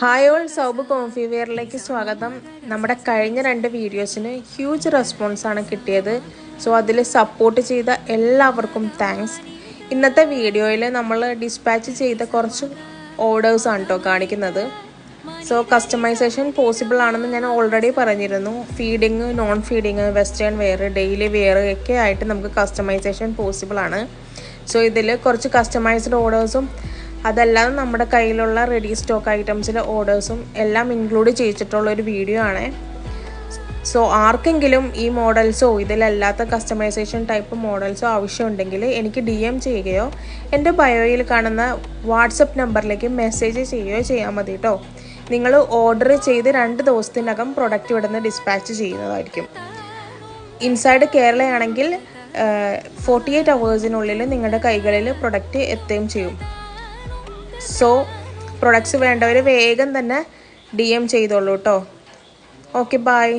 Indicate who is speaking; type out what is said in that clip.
Speaker 1: Hi all സൗബ് Comfy വെയറിലേക്ക് സ്വാഗതം. നമ്മുടെ കഴിഞ്ഞ 2 വീഡിയോസിന് ഹ്യൂജ് റെസ്പോൺസാണ് കിട്ടിയത്. സോ അതിൽ സപ്പോർട്ട് ചെയ്ത എല്ലാവർക്കും താങ്ക്സ്. ഇന്നത്തെ വീഡിയോയിൽ നമ്മൾ ഡിസ്പാച്ച് ചെയ്ത കുറച്ച് ഓർഡേഴ്സാണ് കേട്ടോ കാണിക്കുന്നത്. സോ കസ്റ്റമൈസേഷൻ പോസിബിൾ ആണെന്ന് ഞാൻ ഓൾറെഡി പറഞ്ഞിരുന്നു. Feeding, non feeding, western wear, daily wear ഒക്കെ ആയിട്ട് നമുക്ക് കസ്റ്റമൈസേഷൻ പോസിബിൾ ആണ്. സോ ഇതിൽ കുറച്ച് കസ്റ്റമൈസ്ഡ് ഓർഡേഴ്സും അതല്ലാതെ നമ്മുടെ കയ്യിലുള്ള റെഡി സ്റ്റോക്ക് ഐറ്റംസിലെ ഓർഡേഴ്സും എല്ലാം ഇൻക്ലൂഡ് ചെയ്തിട്ടുള്ള ഒരു വീഡിയോ ആണ്. സോ ആർക്കെങ്കിലും ഈ മോഡൽസോ ഇതിലല്ലാത്ത കസ്റ്റമൈസേഷൻ ടൈപ്പ് മോഡൽസോ ആവശ്യമുണ്ടെങ്കിൽ എനിക്ക് DM ചെയ്യുകയോ എൻ്റെ ബയോയിൽ കാണുന്ന വാട്സപ്പ് നമ്പറിലേക്ക് മെസ്സേജ് ചെയ്യുകയോ ചെയ്യാൻ മതി കേട്ടോ. നിങ്ങൾ ഓർഡർ ചെയ്ത് 2 ദിവസത്തിനകം പ്രൊഡക്റ്റ് ഇവിടുന്ന് ഡിസ്പാച്ച് ചെയ്യുന്നതായിരിക്കും. ഇൻസൈഡ് കേരളയാണെങ്കിൽ 48 അവേഴ്സിനുള്ളിൽ നിങ്ങളുടെ കൈകളിൽ പ്രൊഡക്റ്റ് എത്തുകയും ചെയ്യും. സോ പ്രൊഡക്ട്സ് വേണ്ടവർ വേഗം തന്നെ DM ചെയ്തോളൂ കേട്ടോ. Okay, by.